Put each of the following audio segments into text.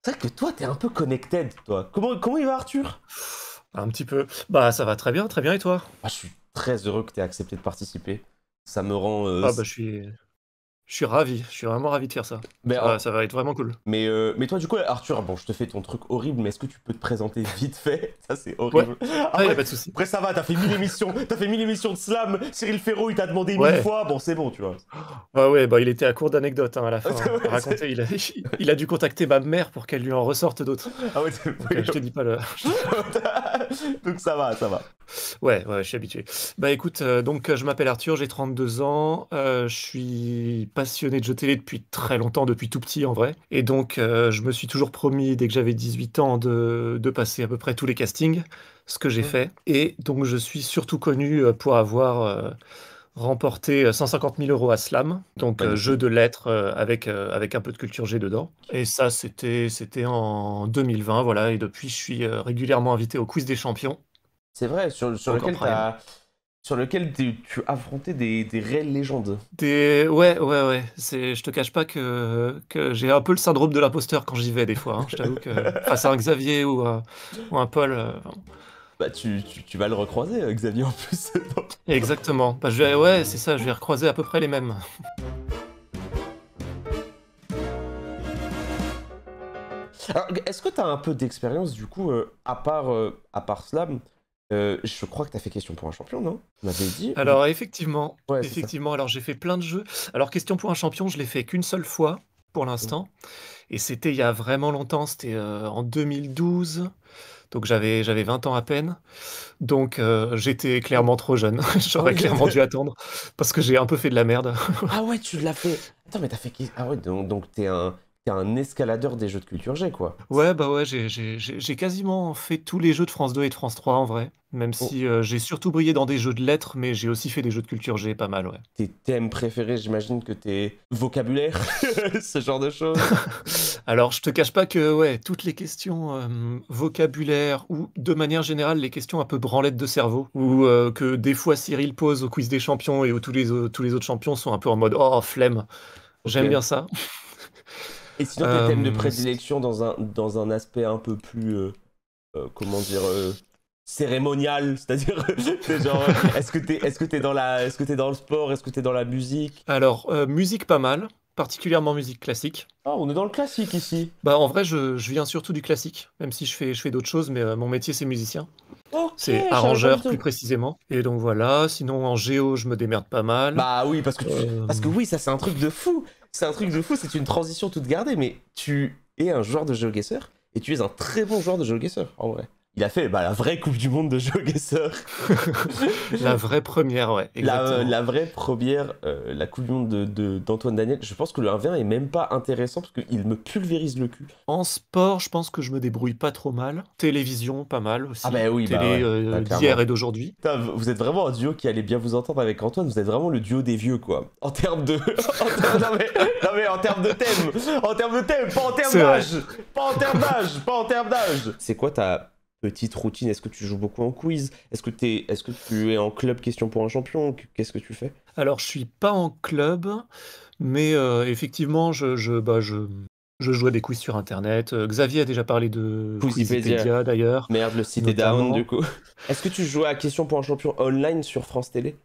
C'est vrai que toi, t'es un peu connected, toi. Comment il va, Arthur? Un petit peu. Bah, ça va très bien, et toi? Ah, je suis très heureux que t'aies accepté de participer. Ça me rend. Ah, bah, je suis ravi, je suis vraiment ravi de faire ça. Mais, Ça va être vraiment cool. mais toi, du coup, Arthur, bon, je te fais ton truc horrible, mais est-ce que tu peux te présenter vite fait? Ça, c'est Ouais, horrible. ah, y a Après, pas de souci. après, ça va, t'as fait 1000 émissions. T'as fait 1000 émissions de slam. Cyril Ferraud, il t'a demandé 1000 Ouais, fois. Bon, c'est bon, tu vois. ouais, bah, il était à court d'anecdotes hein, à la fin, hein, à Ouais, raconter. Il a dû contacter ma mère pour qu'elle lui en ressorte d'autres. Ah ouais, Donc, je te dis pas le. Donc ça va, ça va. Ouais, ouais, je suis habitué. Bah écoute, donc je m'appelle Arthur, j'ai 32 ans, je suis passionné de jeux télé depuis très longtemps, depuis tout petit en vrai. Et donc je me suis toujours promis dès que j'avais 18 ans de passer à peu près tous les castings, ce que j'ai fait. Et donc je suis surtout connu pour avoir remporté 150 000 euros à Slam, donc jeu Magnifique. de lettres avec un peu de culture G dedans. Et ça, c'était en 2020, voilà. Et depuis, je suis régulièrement invité au Quiz des Champions, C'est vrai, sur donc en lequel prime. tu as affronté des réelles légendes. Ouais. Je te cache pas que j'ai un peu le syndrome de l'imposteur quand j'y vais des fois, hein. Je t'avoue que face à un Xavier ou un Paul, Bah, tu vas le recroiser, Xavier, en plus. exactement. Bah, ouais, c'est ça, je vais recroiser à peu près les mêmes. Alors, est-ce que tu as un peu d'expérience, du coup, à part Slam je crois que tu as fait question pour un champion, non? Tu m'avais dit? Alors effectivement, Ouais, c'est ça. effectivement, alors j'ai fait plein de jeux. Alors question pour un champion, je l'ai fait qu'une seule fois pour l'instant, et c'était il y a vraiment longtemps, c'était en 2012, donc j'avais 20 ans à peine. Donc j'étais clairement trop jeune. Ah J'aurais ouais, clairement dû attendre parce que j'ai un peu fait de la merde. ah ouais, tu l'as fait. Attends, mais t'as fait. Ah ouais, donc t'es un escaladeur des jeux de culture G, quoi. Ouais, bah ouais, j'ai quasiment fait tous les jeux de France 2 et de France 3 en vrai, même Oh, si j'ai surtout brillé dans des jeux de lettres, mais j'ai aussi fait des jeux de culture G, pas mal, ouais. tes thèmes préférés, j'imagine que tes vocabulaire, ce genre de choses. Alors, je te cache pas que ouais, toutes les questions vocabulaire ou de manière générale les questions un peu branlettes de cerveau, ou que des fois Cyril pose au quiz des champions et où tous les autres champions sont un peu en mode oh flemme. Ok. J'aime bien ça. Et sinon, tes thèmes de C- prédilection dans un aspect un peu plus, comment dire, cérémonial, c'est-à-dire, c'est genre, est-ce que t'es dans le sport, est-ce que t'es dans la musique? Alors, musique pas mal, particulièrement musique classique. Ah, on est dans le classique ici. Bah en vrai, je viens surtout du classique, même si je fais d'autres choses, mais mon métier c'est musicien. Ok, C'est je savais pas du arrangeur plus tout. précisément. Et donc voilà, sinon en géo, je me démerde pas mal. Bah oui, parce que Euh, oui, ça c'est un truc de fou. C'est un truc de fou, c'est une transition toute gardée, mais tu es un joueur de GeoGuessr et tu es un très bon joueur de GeoGuessr, en vrai. Il a fait la vraie Coupe du Monde de GeoGuessr. La vraie première, ouais, exactement. La vraie première, la Coupe du Monde d'Antoine Daniel. Je pense que le 1v1 est même pas intéressant parce qu'il me pulvérise le cul. En sport, je pense que je me débrouille pas trop mal. Télévision, pas mal Ah aussi. bah oui, bah Télé ouais, bah, d'hier clairement. et d'aujourd'hui. Putain, vous êtes vraiment un duo qui allait bien vous entendre avec Antoine, vous êtes vraiment le duo des vieux, quoi. En termes de... non mais en termes de thème. En termes de thème, pas en termes C'est vrai. d'âge. Pas en termes d'âge. Pas en termes d'âge. C'est quoi ta petite routine? Est-ce que tu joues beaucoup en quiz? Est-ce que tu es en club question pour un champion? Qu'est-ce que tu fais? Alors, je suis pas en club, mais effectivement, je joue à des quiz sur Internet. Xavier a déjà parlé de Quizipédia. Quizipédia d'ailleurs, Merde, le site est down, du notamment. coup. Est-ce que tu joues à question pour un champion online sur France Télé?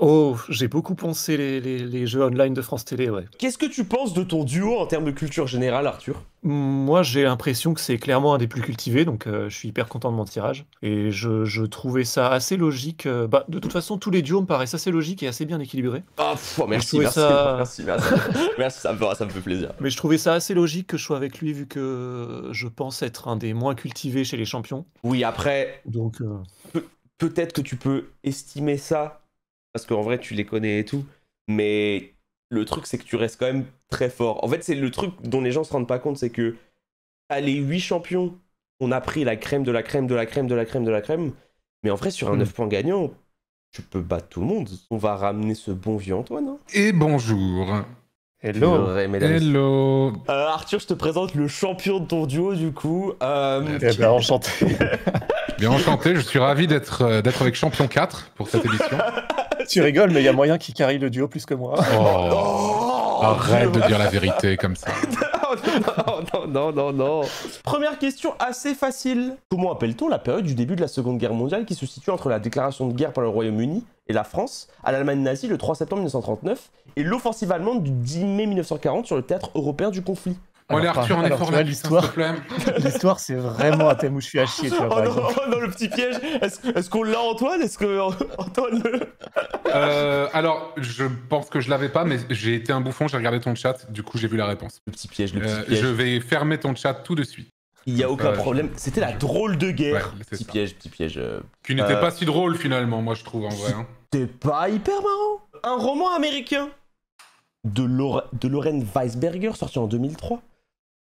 Oh, j'ai beaucoup poncé les jeux online de France Télé, ouais. Qu'est-ce que tu penses de ton duo en termes de culture générale, Arthur? Moi, j'ai l'impression que c'est clairement un des plus cultivés, donc je suis hyper content de mon tirage. Et je trouvais ça assez logique. Bah, de toute façon, tous les duos me paraissent assez logiques et assez bien équilibrés. Ah, oh, Et je merci, trouvais merci, ça, merci, merci. Merci, ça me fait plaisir. mais je trouvais ça assez logique que je sois avec lui, vu que je pense être un des moins cultivés chez les champions. Oui, après, Donc, peut-être que tu peux estimer ça, parce qu'en vrai, tu les connais et tout, mais le truc, c'est que tu restes quand même très fort. En fait, c'est le truc dont les gens se rendent pas compte, c'est que à les 8 champions, on a pris la crème de la crème de la crème de la crème de la crème, mais en vrai, sur un 9 points gagnant, tu peux battre tout le monde. On va ramener ce bon vieux Antoine, hein. Et bonjour. hello. Purée, mesdames. Hello. Arthur, je te présente le champion de ton duo, du coup. Eh ben, enchanté. Bien enchanté, je suis ravi d'être avec Champion 4 pour cette émission. Tu rigoles, mais il y a moyen qu'il carry le duo plus que moi. Oh, Oh, arrête Dieu. de dire la vérité comme ça. Oh non. Première question assez facile. Comment appelle-t-on la période du début de la Seconde Guerre mondiale qui se situe entre la déclaration de guerre par le Royaume-Uni et la France à l'Allemagne nazie le 3 septembre 1939 et l'offensive allemande du 10 mai 1940 sur le théâtre européen du conflit? Allez, Arthur, on est fort là, l'histoire. s'il te plaît. L'histoire, c'est vraiment un thème où je suis à chier, tu vois, par exemple. non, le petit piège. Est-ce qu'on l'a, Antoine? Est-ce que Antoine Alors, je pense que je l'avais pas, mais j'ai été un bouffon, j'ai regardé ton chat, du coup j'ai vu la réponse. Le petit piège, le petit piège. Je vais fermer ton chat tout de suite. Il n'y a aucun problème. C'était la drôle de guerre. Ouais, c'est petit ça. piège, petit piège. Qui n'était pas si drôle finalement, moi je trouve en vrai. Hein. C'était pas hyper marrant. Un roman américain de Lorraine Weisberger, sorti en 2003,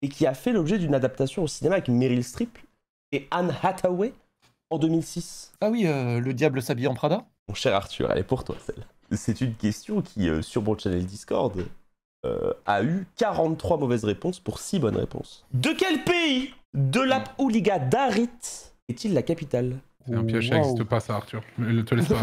et qui a fait l'objet d'une adaptation au cinéma avec Meryl Streep et Anne Hathaway en 2006. Ah oui, le diable s'habille en Prada. Mon cher Arthur, elle est pour toi celle-là. C'est une question qui, sur mon channel Discord, a eu 43 mauvaises réponses pour 6 bonnes réponses. De quel pays de la Ouliga Darit est-il la capitale? C'est un piège, ça n'existe pas ça Arthur. Mais te laisse pas.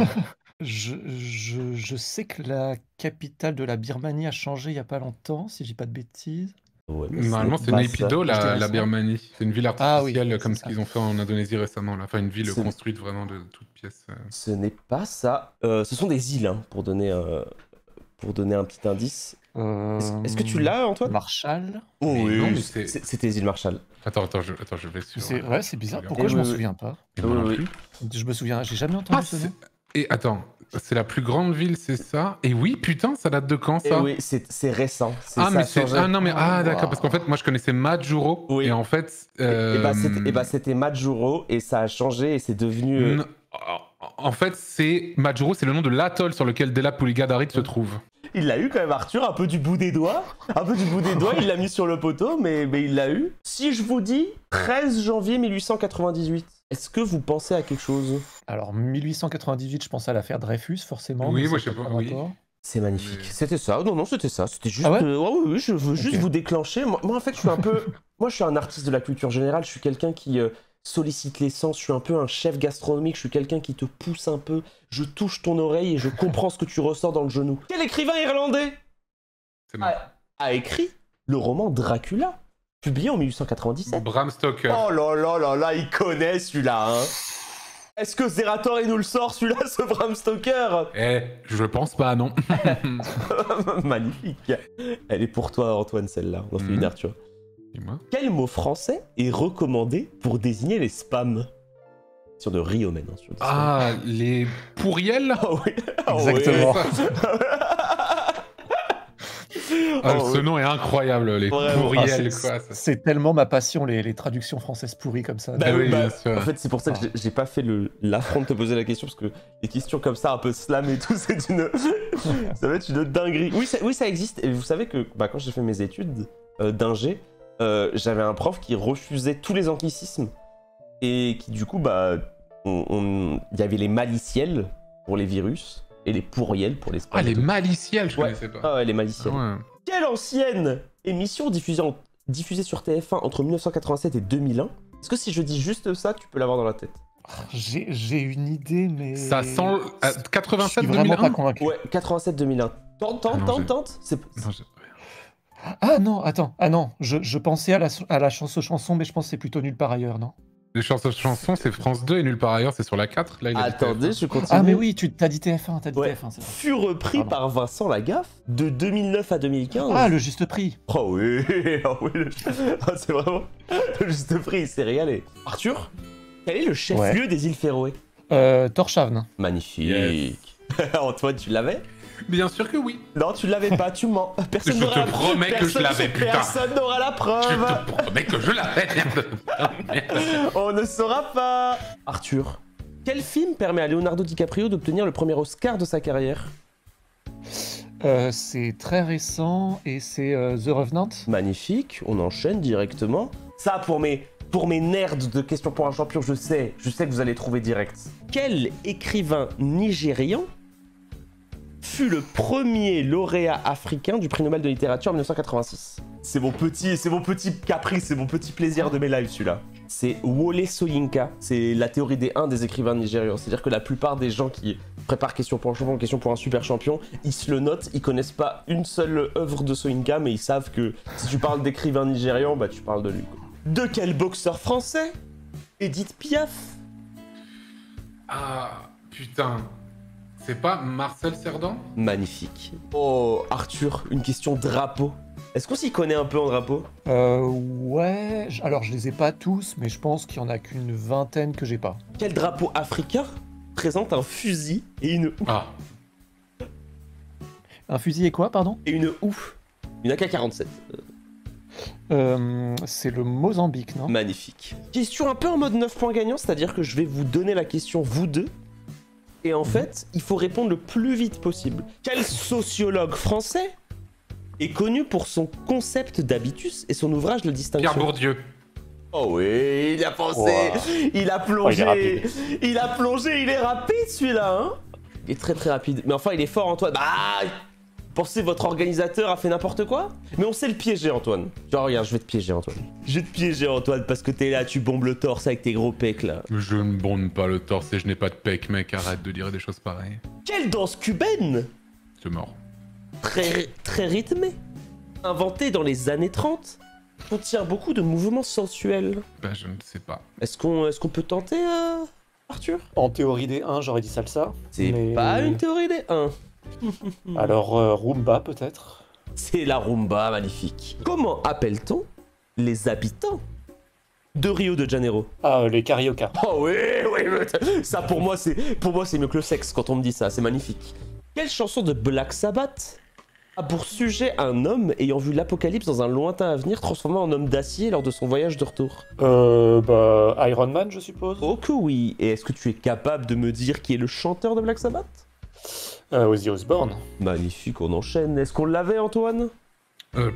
Je sais que la capitale de la Birmanie a changé il n'y a pas longtemps, si je dis pas de bêtises. Ouais, Normalement c'est pas Naypyidaw ça. la Birmanie. C'est une ville artificielle oui, comme c'est ce ça. qu'ils ont fait en Indonésie récemment. Là. Enfin une ville C'est- construite vraiment de toutes pièces. Ce n'est pas ça. Ce sont des îles, hein, pour donner un petit indice. Est-ce que tu l'as, Antoine? Marshall. Oh, Mais oui, non, mais c'était les îles Marshall. Attends, je vais sur. C'est bizarre, Regarde. pourquoi Et je m'en oui, souviens pas? Et moi non Oui, plus. Je me souviens, j'ai jamais entendu Ah, ce nom. Et attends, c'est la plus grande ville, c'est ça? Et oui, putain, ça date de quand Et ça? oui, c'est récent. Ah, ça mais a c'est. changé. Ah non, mais. Ah, Wow. d'accord, parce qu'en fait, moi je connaissais Majuro. Oui. Et en fait. C'était Majuro et ça a changé et c'est devenu. Non, en fait, Majuro, c'est le nom de l'atoll sur lequel Dela Puliga-Darit se trouve. Il l'a eu quand même, Arthur, un peu du bout des doigts. Un peu du bout des doigts, il l'a mis sur le poteau, mais il l'a eu. Si je vous dis 13 janvier 1898, est-ce que vous pensez à quelque chose? Alors, 1898, je pense à l'affaire Dreyfus, forcément. Oui, mais moi, ça je sais n'a pas, de oui. rapport. C'est magnifique. Mais- C'était ça. Non, c'était ça. C'était juste. Ah ouais oui, je veux juste Ok. vous déclencher. Moi, en fait, je suis un peu. Moi, je suis un artiste de la culture générale. Je suis quelqu'un qui sollicite les sens. Je suis un peu un chef gastronomique. Je suis quelqu'un qui te pousse un peu. Je touche ton oreille et je comprends ce que tu ressens dans le genou. Quel écrivain irlandais C'est marrant. a écrit le roman Dracula, publié en 1897? Bram Stoker. Oh là là, il connaît celui-là, hein. Est-ce que Zerator il nous le sort celui-là, ce Bram Stoker? Je pense pas, non. Magnifique. Elle est pour toi, Antoine, celle-là. On en fait Mhm. une, Arthur. Dis-moi. Quel mot français est recommandé pour désigner les spams? Sur de Riomène, hein, sur le Ah, les pourriels. oh oui. Oh Exactement. oui. Ah, Oh ce oui. nom est incroyable, les Vraiment. pourriels, Ah, quoi. C'est tellement ma passion, les traductions françaises pourries comme ça. Bah Ah oui, oui, bah, bien sûr. en fait, c'est pour ça que j'ai pas fait l'affront de te poser la question, parce que les questions comme ça, un peu slam et tout, c'est une. Ça va être une dinguerie. Oui, ça existe. Et vous savez que quand j'ai fait mes études d'ingé, j'avais un prof qui refusait tous les anglicismes. Et qui, du coup, il y avait les maliciels pour les virus et les pourriels pour les spams. Ah, les maliciels, je Ouais. connaissais pas. Ah ouais, les maliciels. Ah ouais. Quelle ancienne émission diffusée sur TF1 entre 1987 et 2001? Est-ce que si je dis juste ça, tu peux l'avoir dans la tête? J'ai une idée, mais. Ça sent. Je suis 87 vraiment pas 2001. convaincu. Ouais, 87-2001. Tente. Non, Ah non, attends. Ah non, je pensais à la chanson, mais je pense que c'est plutôt nul par ailleurs, non? Les chansons, c'est France 2 et nulle part ailleurs, c'est sur la 4. Là, il a dit Attendez, TF1. je continue. Ah mais oui, t'as dit TF1, t'as dit Ouais. TF1, c'est vrai. Fut repris Pardon. par Vincent Lagaffe de 2009 à 2015. Ah, le juste prix. Oh oui, oh oui, c'est vraiment le juste prix, il s'est régalé. Arthur, quel est le chef-lieu des îles Féroé? Torshavn. Magnifique. Antoine, tu l'avais? Bien sûr que oui. Non, tu l'avais pas, tu mens. Personne Je n'aura te promets que je l'avais, putain. Personne n'aura la Je preuve. te promets que je l'avais, merde. On ne saura pas. Arthur, quel film permet à Leonardo DiCaprio d'obtenir le premier Oscar de sa carrière? C'est très récent et c'est The Revenant. Magnifique, on enchaîne directement. Ça, pour mes nerds de questions pour un champion, je sais que vous allez trouver direct. Quel écrivain nigérian fut le premier lauréat africain du prix Nobel de littérature en 1986? C'est mon petit caprice, c'est mon petit plaisir de mes lives, celui-là. C'est Wole Soyinka. C'est la théorie des 1 des écrivains nigérians. C'est-à-dire que la plupart des gens qui préparent question pour un champion, question pour un super champion, ils se le notent, ils connaissent pas une seule œuvre de Soyinka, mais ils savent que si tu parles d'écrivain nigérian, bah tu parles de lui. De quel boxeur français Edith Piaf? Ah, putain. C'est pas Marcel Cerdan? Magnifique. Oh, Arthur, une question drapeau. Est-ce qu'on s'y connaît un peu en drapeau? Ouais, alors je les ai pas tous, mais je pense qu'il y en a qu'une vingtaine que j'ai pas. Quel drapeau africain présente un fusil et une houe? Ah, Un fusil et quoi, pardon? Et une houe. Une AK-47. C'est le Mozambique, non? Magnifique. Question un peu en mode 9 points gagnants, c'est-à-dire que je vais vous donner la question, vous deux. Et en fait, il faut répondre le plus vite possible. Quel sociologue français est connu pour son concept d'habitus et son ouvrage de distinction? Pierre Bourdieu. Oh oui, il a pensé, Wow. il a plongé, Oh, il est rapide. il a plongé, il est rapide celui-là, hein. Il est très très rapide. Mais enfin, il est fort, Antoine. Bah, pensez votre organisateur a fait n'importe quoi? Mais on sait le piéger, Antoine. Genre, regarde, je vais te piéger, Antoine. Je vais te piéger, Antoine, parce que t'es là, tu bombes le torse avec tes gros pecs, là. Je ne bonde pas le torse et je n'ai pas de pec, mec. Arrête de dire des choses pareilles. Quelle danse cubaine? C'est mort. Très rythmée. Inventée dans les années 30. Contient beaucoup de mouvements sensuels. Ben, je ne sais pas. Est-ce qu'on peut tenter, Arthur? En théorie des 1, j'aurais dit salsa. C'est mais- pas une théorie des 1. Alors, Roomba, peut-être? C'est la rumba, magnifique. Comment appelle-t-on les habitants de Rio de Janeiro? Ah, les carioca. Oh oui, mais ça pour moi c'est mieux que le sexe quand on me dit ça, c'est magnifique. Quelle chanson de Black Sabbath a pour sujet un homme ayant vu l'apocalypse dans un lointain avenir transformé en homme d'acier lors de son voyage de retour? Iron Man, je suppose? Oh que oui. Et est-ce que tu es capable de me dire qui est le chanteur de Black Sabbath? Ozzy Osbourne. Magnifique, on enchaîne. Est-ce qu'on l'avait, Antoine?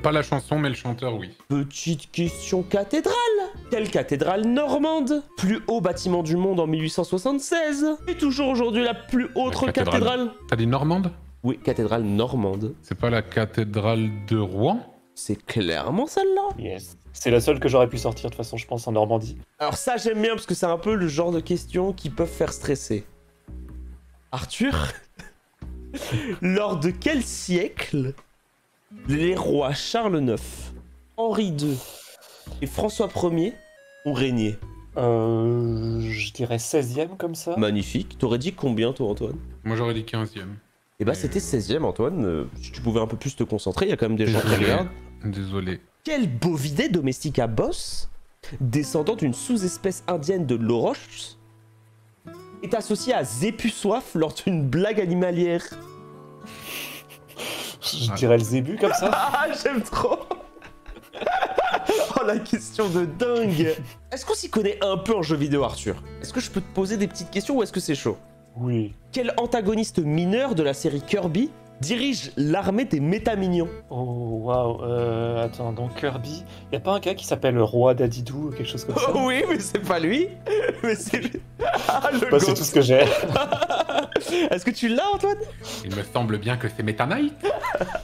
Pas la chanson, mais le chanteur, oui. Petite question cathédrale. Quelle cathédrale normande, plus haut bâtiment du monde en 1876, est toujours aujourd'hui la plus haute La cathédrale. cathédrale? T'as dit normande? Oui, cathédrale normande. C'est pas la cathédrale de Rouen? C'est clairement celle-là. Yes. C'est la seule que j'aurais pu sortir, de toute façon, je pense, en Normandie. Alors ça, j'aime bien parce que c'est un peu le genre de questions qui peuvent faire stresser. Arthur, lors de quel siècle les rois Charles IX, Henri II et François Ier ont régné? Je dirais 16e, comme ça. Magnifique. T'aurais dit combien, toi, Antoine? Moi, j'aurais dit 15e. Eh bah, c'était 16e, Antoine. Si tu pouvais un peu plus te concentrer, il y a quand même des gens qui Désolé. regardent. Désolé. Quel bovidé domestica boss, descendant d'une sous-espèce indienne de l'Oroche, est associé à Zépusoif lors d'une blague animalière? Je dirais le zébu, comme ça. Ah, j'aime trop. Oh, la question de dingue. Est-ce qu'on s'y connaît un peu en jeu vidéo, Arthur? Est-ce que je peux te poser des petites questions ou est-ce que c'est chaud? Oui. Quel antagoniste mineur de la série Kirby dirige l'armée des métaminions? Oh, waouh. Attends, donc Kirby, y a pas un gars qui s'appelle Roi Dadidou ou quelque chose comme ça? Oh oui, mais c'est pas lui. Mais c'est lui. Ah, le Bah, c'est gosse. tout ce que j'ai. Est-ce que tu l'as, Antoine? Il me semble bien que c'est Meta Knight,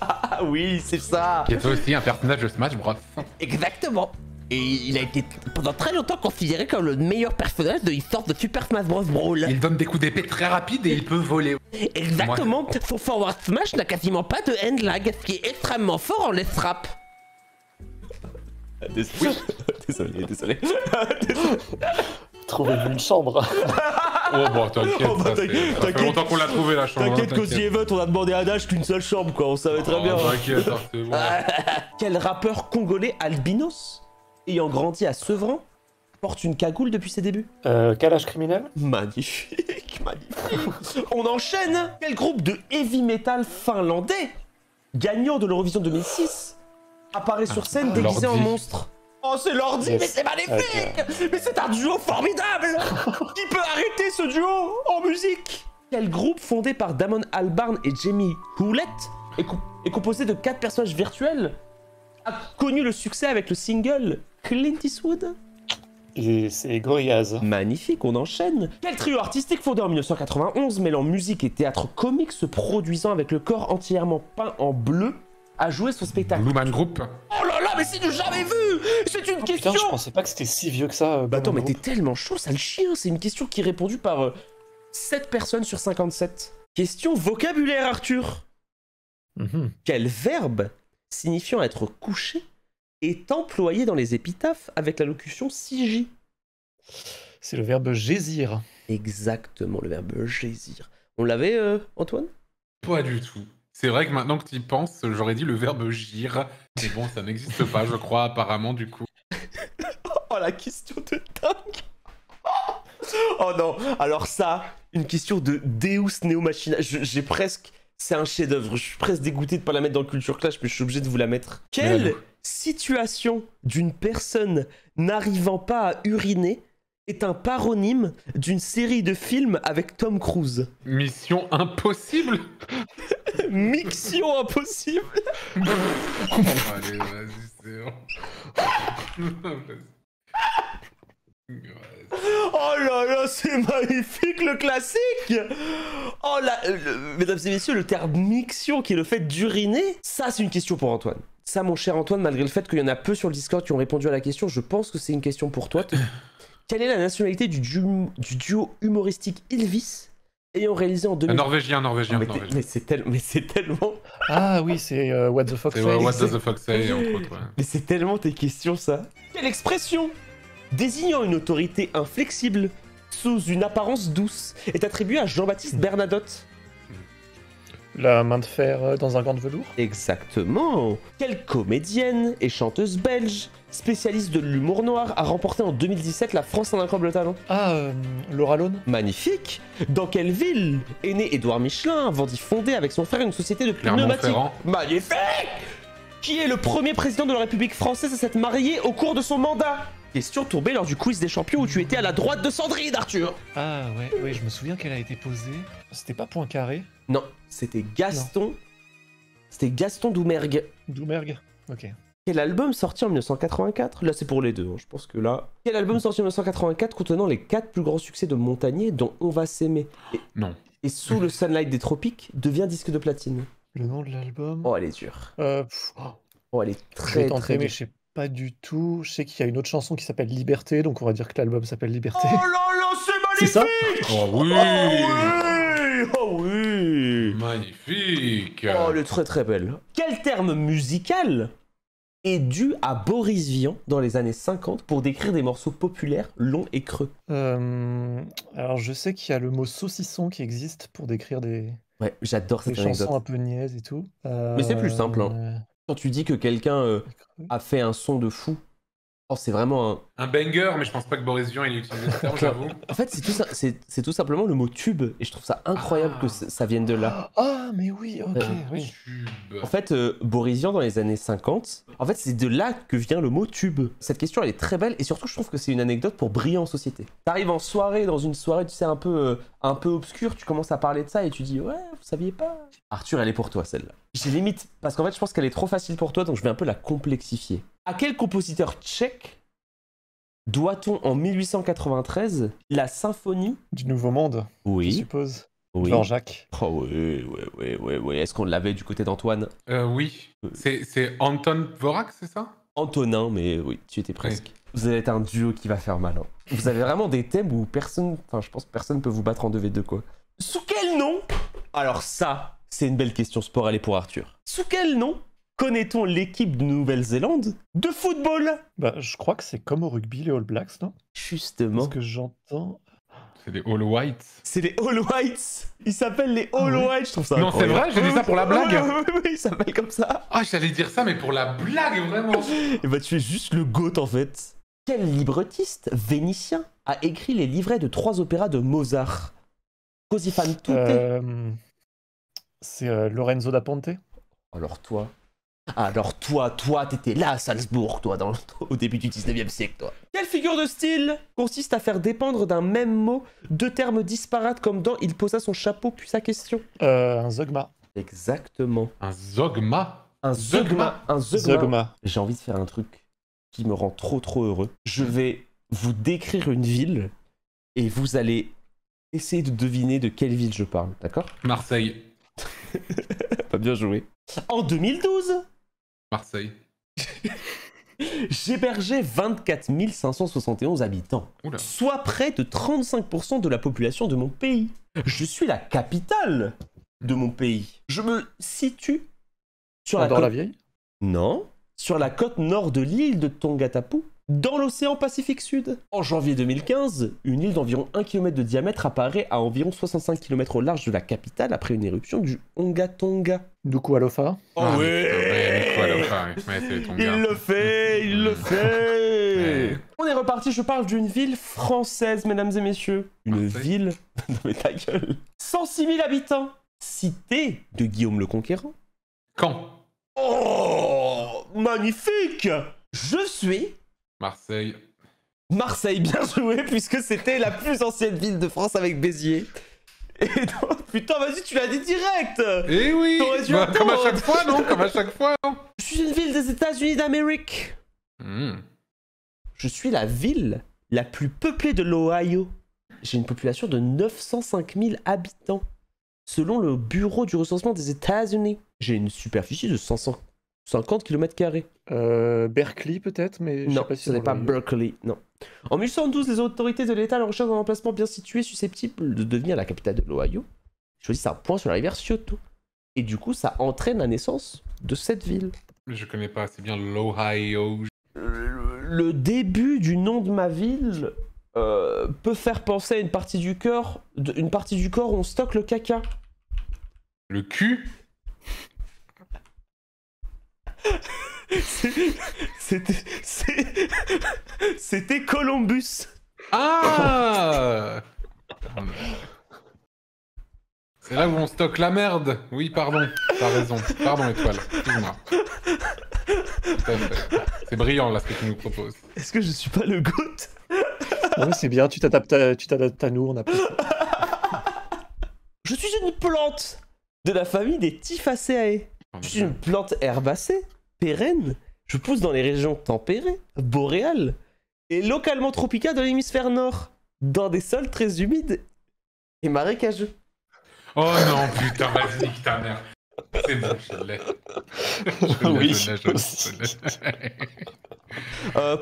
Ah oui, c'est ça. qui est aussi un personnage de Smash Bros. Exactement. Et il a été pendant très longtemps considéré comme le meilleur personnage de l'histoire de Super Smash Bros. Brawl. Il donne des coups d'épée très rapides et il peut voler. Exactement. Son forward smash n'a quasiment pas de hand lag, ce qui est extrêmement fort en let's rap. Désolé. Trouvez-vous une chambre. Oh bon, t'inquiète, Oh, bah, ça, ça fait longtemps qu'on l'a trouvé la chambre. T'inquiète hein, qu'au The Event, on a demandé à Dash qu'une seule chambre, quoi. On savait très Oh, bien. T'inquiète, hein, c'est bon. Quel rappeur congolais albinos, ayant grandi à Sevran, porte une cagoule depuis ses débuts? Calage criminel. Magnifique. On enchaîne. Quel groupe de heavy metal finlandais, gagnant de l'Eurovision 2006, apparaît sur scène déguisé en Lordi. monstre? Oh, c'est Lordi, Yes. mais c'est magnifique. Mais c'est un duo formidable. Qui peut arrêter ce duo en musique? Quel groupe fondé par Damon Albarn et Jamie Hewlett est composé de 4 personnages virtuels a connu le succès avec le single Clint Eastwood? Et c'est Gorillaz. Magnifique, on enchaîne. Quel trio artistique fondé en 1991, mêlant musique et théâtre comique, se produisant avec le corps entièrement peint en bleu, a joué son spectacle? Blue Man Group. Oh là là, mais c'est du jamais vu. C'est une question. Putain, je pensais pas que c'était si vieux que ça. Bah attends, mais t'es groupe. tellement chaud, ça le chien. C'est une question qui est répondue par 7 personnes sur 57. Question vocabulaire, Arthur. Mhm. Quel verbe signifiant être couché est employé dans les épitaphes avec la locution siji? C'est le verbe gésir. Exactement, le verbe gésir. On l'avait, Antoine? Pas du tout. C'est vrai que maintenant que tu y penses, j'aurais dit le verbe gire. Mais bon, ça n'existe pas, je crois, apparemment, du coup. Oh, la question de dingue. Oh non, alors ça, une question de Deus Neo Machina. J'ai presque... C'est un chef-d'œuvre. Je suis presque dégoûté de pas la mettre dans le Culture Clash, mais je suis obligé de vous la mettre. Quelle situation d'une personne n'arrivant pas à uriner est un paronyme d'une série de films avec Tom Cruise? Mission impossible. Mixion impossible. Allez, vas-y, c'est bon. Oh là là, c'est magnifique le classique. Oh là, mesdames et messieurs, le terme mixion qui est le fait d'uriner, ça c'est une question pour Antoine. Ça, mon cher Antoine, malgré le fait qu'il y en a peu sur le Discord qui ont répondu à la question, je pense que c'est une question pour toi. Quelle est la nationalité du duo humoristique Ylvis ayant réalisé en 2000... Norvégien. Mais c'est tellement... Ah oui, c'est What the fuck C'est say. What does the fuck say, entre autres. Ouais. Mais c'est tellement tes questions, ça. Quelle expression désignant une autorité inflexible sous une apparence douce est attribuée à Jean-Baptiste Bernadotte? La main de fer dans un gant de velours. Exactement. Quelle comédienne et chanteuse belge, spécialiste de l'humour noir, a remporté en 2017 la France en incroyable talent? Ah, Laura Lone. Magnifique. Dans quelle ville est né Édouard Michelin avant d'y fonder avec son frère une société de pneumatiques? Clermont-Ferrand. Magnifique. Qui est le premier président de la République française à s'être marié au cours de son mandat? Question tombée lors du quiz des champions où tu étais à la droite de Sandrine, Arthur. Ah ouais, je me souviens qu'elle a été posée. C'était pas Poincaré. Non, c'était Gaston. C'était Gaston Doumergue. Doumergue. Ok. Quel album sorti en 1984? Là, c'est pour les deux, hein. Je pense que là... Quel album sorti en 1984 contenant les 4 plus grands succès de Montagnier, dont On va s'aimer Non. et Sous le Sunlight des Tropiques, devient disque de platine? Le nom de l'album. Oh, elle est dure. Oh, Oh, elle est je vais très, tenter, très mais dure. je sais pas du tout. Je sais qu'il y a une autre chanson qui s'appelle Liberté, donc on va dire que l'album s'appelle Liberté. Oh là là, c'est C'est magnifique! ça? Oh oui. Oh oui! Magnifique. Oh, elle est très très belle. Quel terme musical est dû à Boris Vian dans les années 50 pour décrire des morceaux populaires longs et creux? Alors je sais qu'il y a le mot saucisson qui existe pour décrire des Ouais, j'adore cette chansons anecdote. un peu niaises et tout. Mais c'est plus simple, hein. Quand tu dis que quelqu'un a fait un son de fou, oh, c'est vraiment un... Un banger, mais je pense pas que Boris Vian ait utilisé ce terme, j'avoue. En fait, c'est tout simplement le mot tube, et je trouve ça incroyable que ça vienne de là. Ah, mais oui, ok, oui. Tube. En fait, Boris Vian dans les années 50, en fait, c'est de là que vient le mot tube. Cette question, elle est très belle, et surtout, je trouve que c'est une anecdote pour briller en société. T'arrives en soirée, dans une soirée, tu sais, un peu obscure, tu commences à parler de ça, et tu dis, ouais, vous saviez pas. Arthur, elle est pour toi, celle-là. J'ai limite, parce qu'en fait, je pense qu'elle est trop facile pour toi, donc je vais un peu la complexifier. À quel compositeur tchèque doit-on en 1893 la symphonie? Du Nouveau Monde, je Oui, suppose. oui. Jean-Jacques. Oh oui. Est-ce qu'on l'avait du côté d'Antoine? Oui. C'est Anton Dvorak, c'est ça? Antonin, mais oui, tu étais presque. Vous allez être un duo qui va faire mal. Hein. Vous avez vraiment des thèmes où personne... Enfin, je pense que personne peut vous battre en 2v2, quoi. Sous quel nom? Alors ça, c'est une belle question sport, elle est pour Arthur. Sous quel nom connaît-on l'équipe de Nouvelle-Zélande de football? Bah, je crois que c'est comme au rugby, les All Blacks, non? Justement. Parce que j'entends... C'est les All Whites. C'est les All Whites. Ils s'appellent les All Whites, je trouve ça Non, c'est incroyable. vrai, j'ai dit ça pour la blague. Oui, ils s'appellent comme ça. Ah, j'allais dire ça, mais pour la blague, vraiment. Et bah tu es juste le GOAT en fait. Quel librettiste vénitien a écrit les livrets de 3 opéras de Mozart? Così fan tutte. C'est Lorenzo da Ponte. Alors toi, t'étais là à Salzbourg, toi, au début du 19e siècle, toi. Quelle figure de style consiste à faire dépendre d'un même mot 2 termes disparates comme dans Il posa son chapeau puis sa question? Un zeugma. Exactement. Un Zogma. Un zeugma. Un zeugma. Zeugma. J'ai envie de faire un truc qui me rend trop heureux. Je vais vous décrire une ville et vous allez essayer de deviner de quelle ville je parle, d'accord? Marseille. Pas bien joué. En 2012, Marseille. J'hébergeais 24 571 habitants, Oula. soit près de 35% de la population de mon pays. Je suis la capitale de mon pays. Je me situe sur la côte... Andorre-la-Vieille? Non, sur la côte nord de l'île de Tongatapu, dans l'océan Pacifique Sud. En janvier 2015, une île d'environ 1 km de diamètre apparaît à environ 65 km au large de la capitale après une éruption du Onga-Tonga. Nuku'alofa? Oh Ah, ouais, Nico, alors, ouais, c'est ton il gars. le fait, il le fait. On est reparti, je parle d'une ville française, mesdames et messieurs. Une Marseille. ville... Non mais ta gueule. 106 000 habitants. Cité de Guillaume le Conquérant. Quand? Oh, magnifique. Je suis... Marseille. Marseille, bien joué, puisque c'était la plus ancienne ville de France avec Béziers. Et donc, putain, vas-y, tu l'as dit direct. Eh oui! T'aurais dû Comme à attendre. chaque fois, non? Comme à chaque fois, non? Je suis une ville des États-Unis d'Amérique. Je suis la ville la plus peuplée de l'Ohio. J'ai une population de 905 000 habitants, selon le Bureau du recensement des États-Unis. J'ai une superficie de 550 km². Berkeley peut-être, mais je Non, sais pas si ce n'est pas Berkeley, non. En 1812, les autorités de l'État, à la recherche d'un emplacement bien situé susceptible de devenir la capitale de l'Ohio, choisissent un point sur la rivière Scioto. Et du coup, ça entraîne la naissance de cette ville. Je connais pas, c'est bien l'Ohio. Le début du nom de ma ville peut faire penser à une partie du corps où on stocke le caca. Le cul? C'était Columbus. Ah! C'est là où on stocke la merde. Oui, pardon. T'as raison. Pardon, Étoile. Excuse-moi. Tout à fait. C'est brillant, là, ce que tu nous proposes. Est-ce que je suis pas le GOAT? Ouais, c'est bien, tu t'adaptes à nous, on a plus. Je suis une plante de la famille des Thyphaceae. Je suis une plante herbacée, pérenne. Je pousse dans les régions tempérées, boréales et localement tropicales de l'hémisphère nord, dans des sols très humides et marécageux. Oh non, putain, vas-y, nique ta mère. C'est bon, je l'ai. Oui, je l'ai.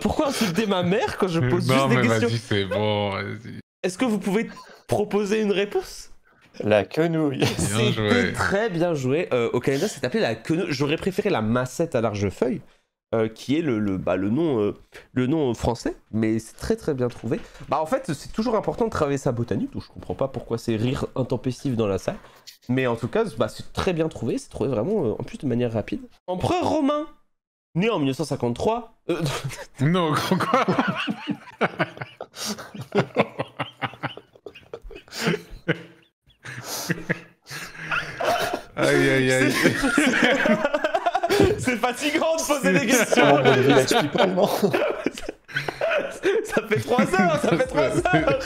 Pourquoi insulter ma mère quand je pose Non, juste des mais questions? vas-y, c'est bon, vas-y. Est-ce que vous pouvez proposer une réponse? La quenouille. Bien joué. C'était très bien joué. Au Canada, c'est appelé la quenouille. J'aurais préféré la massette à large feuille, qui est le nom français, mais c'est très très bien trouvé. Bah en fait, c'est toujours important de travailler sa botanique, donc je comprends pas pourquoi c'est rire intempestif dans la salle. Mais en tout cas, bah, c'est très bien trouvé, c'est trouvé vraiment, en plus de manière rapide. Empereur romain, né en 1953... Non, quoi? Aïe, aïe, aïe. C'est fatigant de poser des C'est questions. vraiment le village people, non? Ça fait 3 heures, ça fait 3 heures.